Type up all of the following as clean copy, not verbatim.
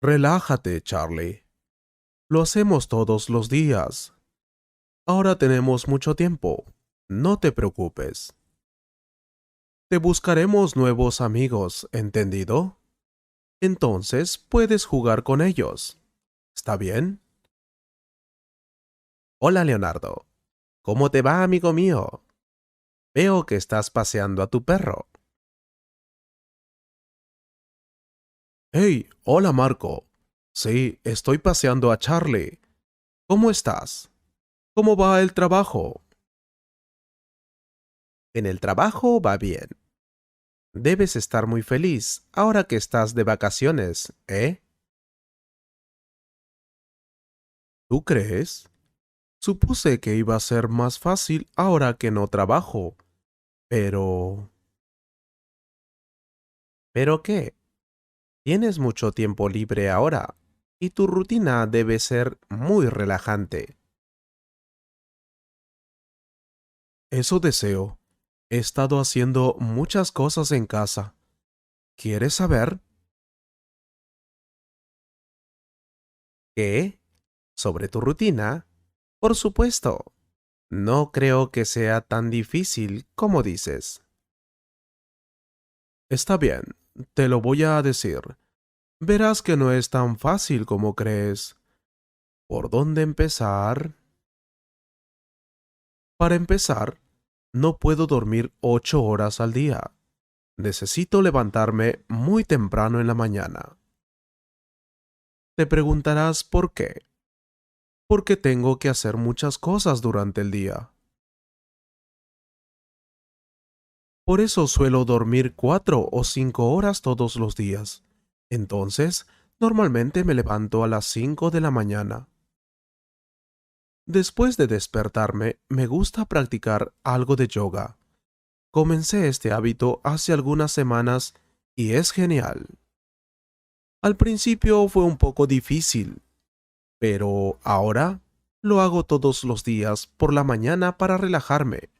Relájate, Charlie. Lo hacemos todos los días. Ahora tenemos mucho tiempo. No te preocupes. Te buscaremos nuevos amigos, ¿entendido? Entonces puedes jugar con ellos. ¿Está bien? Hola, Leonardo. ¿Cómo te va, amigo mío? Veo que estás paseando a tu perro. Hey, hola, Marco. Sí, estoy paseando a Charlie. ¿Cómo estás? ¿Cómo va el trabajo? En el trabajo va bien. Debes estar muy feliz ahora que estás de vacaciones, ¿eh? ¿Tú crees? Supuse que iba a ser más fácil ahora que no trabajo, pero... ¿Pero qué? Tienes mucho tiempo libre ahora, y tu rutina debe ser muy relajante. Eso deseo. He estado haciendo muchas cosas en casa. ¿Quieres saber? ¿Qué? ¿Sobre tu rutina? Por supuesto. No creo que sea tan difícil como dices. Está bien, te lo voy a decir. Verás que no es tan fácil como crees. ¿Por dónde empezar? Para empezar, no puedo dormir 8 horas al día. Necesito levantarme muy temprano en la mañana. Te preguntarás por qué. Porque tengo que hacer muchas cosas durante el día. Por eso suelo dormir 4 o 5 horas todos los días. Entonces, normalmente me levanto a las 5 de la mañana. Después de despertarme, me gusta practicar algo de yoga. Comencé este hábito hace algunas semanas y es genial. Al principio fue un poco difícil, pero ahora lo hago todos los días por la mañana para relajarme.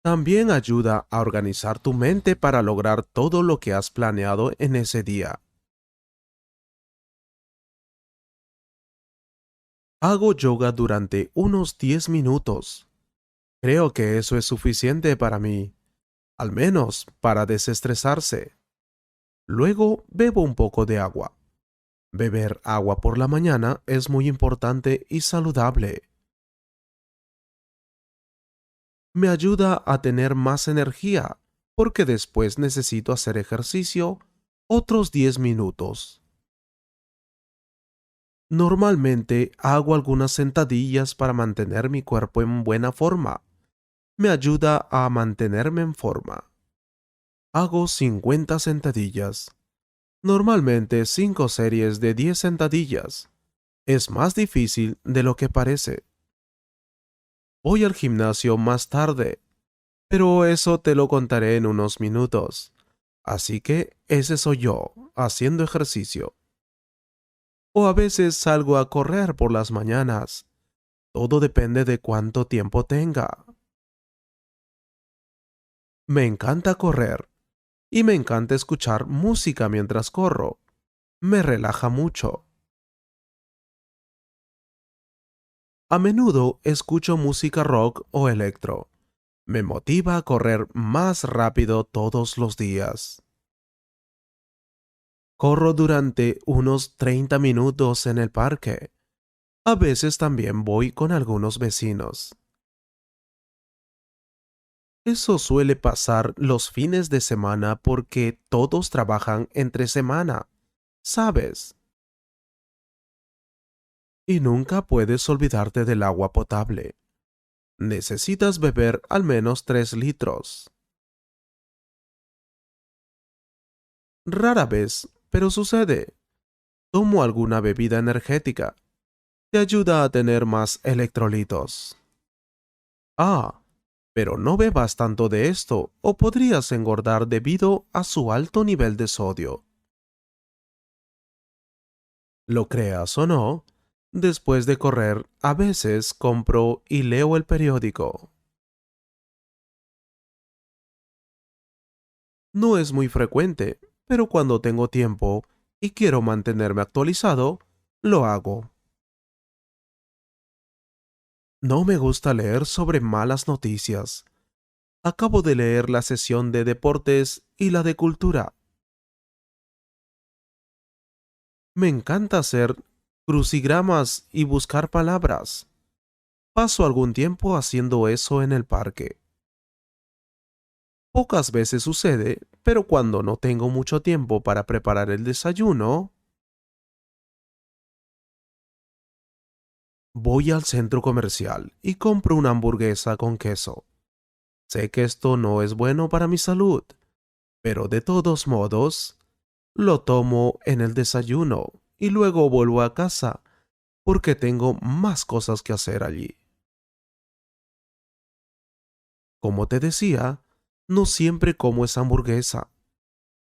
También ayuda a organizar tu mente para lograr todo lo que has planeado en ese día. Hago yoga durante unos 10 minutos. Creo que eso es suficiente para mí, al menos para desestresarse. Luego bebo un poco de agua. Beber agua por la mañana es muy importante y saludable. Me ayuda a tener más energía porque después necesito hacer ejercicio otros 10 minutos. Normalmente hago algunas sentadillas para mantener mi cuerpo en buena forma. Me ayuda a mantenerme en forma. Hago 50 sentadillas. Normalmente 5 series de 10 sentadillas. Es más difícil de lo que parece. Voy al gimnasio más tarde, pero eso te lo contaré en unos minutos. Así que ese soy yo, haciendo ejercicio. O a veces salgo a correr por las mañanas. Todo depende de cuánto tiempo tenga. Me encanta correr y me encanta escuchar música mientras corro. Me relaja mucho. A menudo escucho música rock o electro. Me motiva a correr más rápido todos los días. Corro durante unos 30 minutos en el parque. A veces también voy con algunos vecinos. Eso suele pasar los fines de semana porque todos trabajan entre semana, ¿sabes? Y nunca puedes olvidarte del agua potable. Necesitas beber al menos 3 litros. Rara vez, pero sucede. Tomo alguna bebida energética. Te ayuda a tener más electrolitos. Ah, pero no bebas tanto de esto o podrías engordar debido a su alto nivel de sodio. Lo creas o no, después de correr a veces compro y leo el periódico. No es muy frecuente, pero cuando tengo tiempo, y quiero mantenerme actualizado, lo hago. No me gusta leer sobre malas noticias. Acabo de leer la sesión de deportes y la de cultura. Me encanta hacer crucigramas y buscar palabras. Paso algún tiempo haciendo eso en el parque. Pocas veces sucede, pero cuando no tengo mucho tiempo para preparar el desayuno, voy al centro comercial y compro una hamburguesa con queso. Sé que esto no es bueno para mi salud, pero de todos modos, lo tomo en el desayuno y luego vuelvo a casa porque tengo más cosas que hacer allí. Como te decía, no siempre como esa hamburguesa.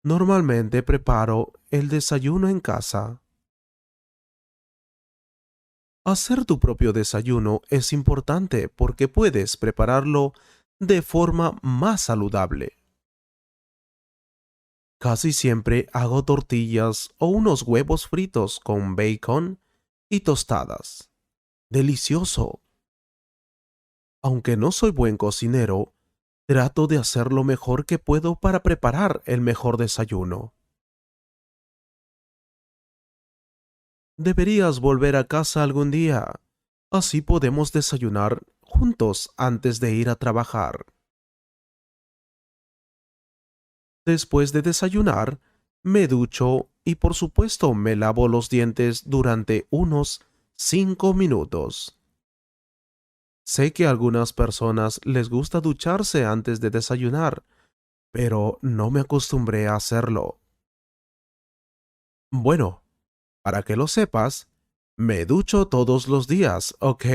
Normalmente preparo el desayuno en casa. Hacer tu propio desayuno es importante porque puedes prepararlo de forma más saludable. Casi siempre hago tortillas o unos huevos fritos con bacon y tostadas. Delicioso. Aunque no soy buen cocinero, trato de hacer lo mejor que puedo para preparar el mejor desayuno. Deberías volver a casa algún día. Así podemos desayunar juntos antes de ir a trabajar. Después de desayunar, me ducho y por supuesto me lavo los dientes durante unos 5 minutos. Sé que a algunas personas les gusta ducharse antes de desayunar, pero no me acostumbré a hacerlo. Bueno, para que lo sepas, me ducho todos los días, ¿ok?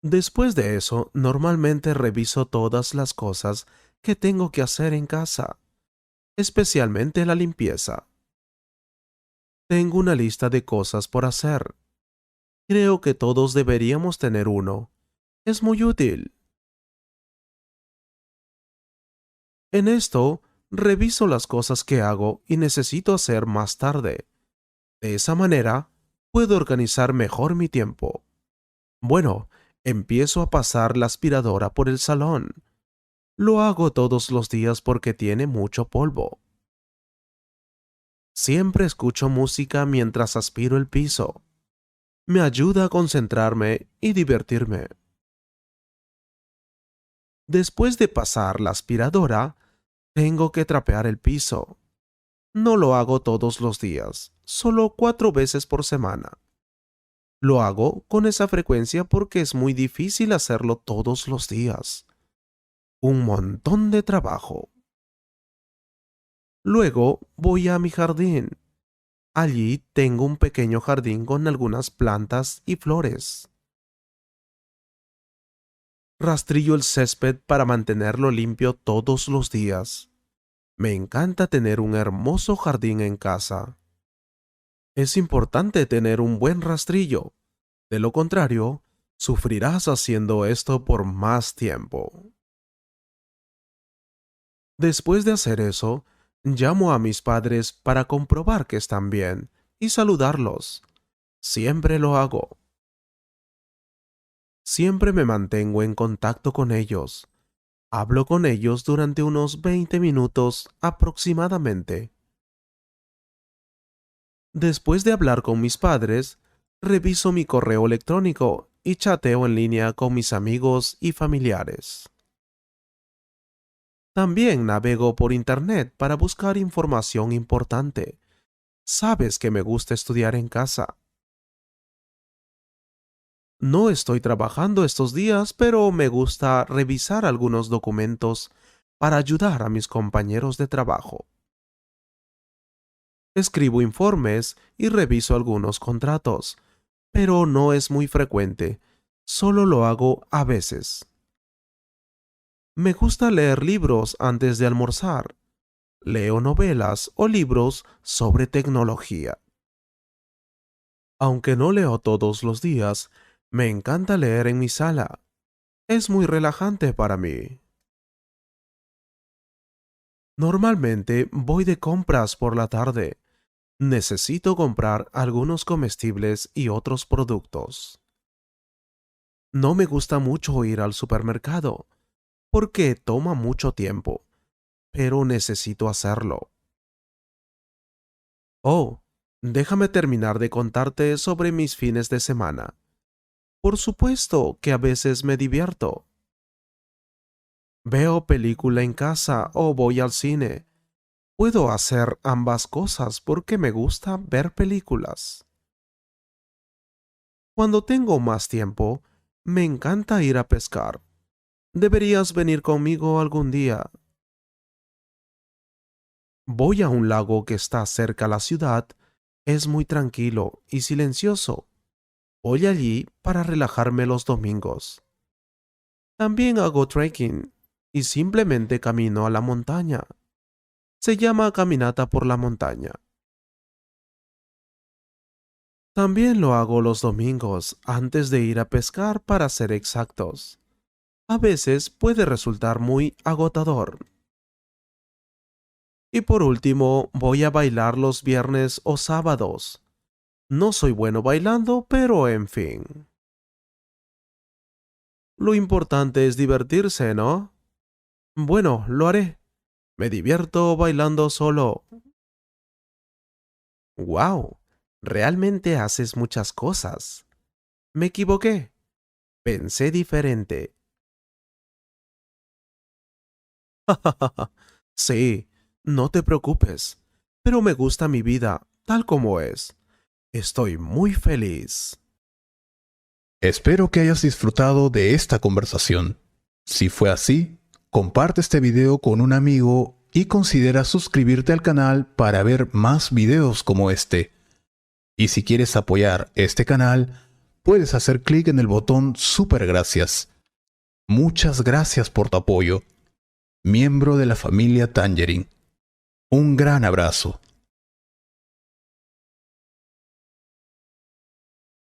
Después de eso, normalmente reviso todas las cosas que tengo que hacer en casa, especialmente la limpieza. Tengo una lista de cosas por hacer. Creo que todos deberíamos tener uno. Es muy útil. En esto, reviso las cosas que hago y necesito hacer más tarde. De esa manera, puedo organizar mejor mi tiempo. Bueno, empiezo a pasar la aspiradora por el salón. Lo hago todos los días porque tiene mucho polvo. Siempre escucho música mientras aspiro el piso. Me ayuda a concentrarme y divertirme. Después de pasar la aspiradora, tengo que trapear el piso. No lo hago todos los días, solo 4 veces por semana. Lo hago con esa frecuencia porque es muy difícil hacerlo todos los días. Un montón de trabajo. Luego voy a mi jardín. Allí tengo un pequeño jardín con algunas plantas y flores. Rastrillo el césped para mantenerlo limpio todos los días. Me encanta tener un hermoso jardín en casa. Es importante tener un buen rastrillo. De lo contrario, sufrirás haciendo esto por más tiempo. Después de hacer eso, llamo a mis padres para comprobar que están bien y saludarlos. Siempre lo hago. Siempre me mantengo en contacto con ellos. Hablo con ellos durante unos 20 minutos aproximadamente. Después de hablar con mis padres, reviso mi correo electrónico y chateo en línea con mis amigos y familiares. También navego por internet para buscar información importante. Sabes que me gusta estudiar en casa. No estoy trabajando estos días, pero me gusta revisar algunos documentos para ayudar a mis compañeros de trabajo. Escribo informes y reviso algunos contratos, pero no es muy frecuente. Solo lo hago a veces. Me gusta leer libros antes de almorzar. Leo novelas o libros sobre tecnología. Aunque no leo todos los días, me encanta leer en mi sala. Es muy relajante para mí. Normalmente voy de compras por la tarde. Necesito comprar algunos comestibles y otros productos. No me gusta mucho ir al supermercado, porque toma mucho tiempo, pero necesito hacerlo. Oh, déjame terminar de contarte sobre mis fines de semana. Por supuesto que a veces me divierto. Veo película en casa o voy al cine. Puedo hacer ambas cosas porque me gusta ver películas. Cuando tengo más tiempo, me encanta ir a pescar. Deberías venir conmigo algún día. Voy a un lago que está cerca a la ciudad. Es muy tranquilo y silencioso. Voy allí para relajarme los domingos. También hago trekking y simplemente camino a la montaña. Se llama caminata por la montaña. También lo hago los domingos antes de ir a pescar para ser exactos. A veces puede resultar muy agotador. Y por último, voy a bailar los viernes o sábados. No soy bueno bailando, pero en fin. Lo importante es divertirse, ¿no? Bueno, lo haré. Me divierto bailando solo. ¡Wow! Realmente haces muchas cosas. Me equivoqué. Pensé diferente. Sí, no te preocupes. Pero me gusta mi vida tal como es. Estoy muy feliz. Espero que hayas disfrutado de esta conversación. Si fue así, comparte este video con un amigo y considera suscribirte al canal para ver más videos como este. Y si quieres apoyar este canal, puedes hacer clic en el botón Super Gracias. Muchas gracias por tu apoyo. Miembro de la familia Tangerine. Un gran abrazo.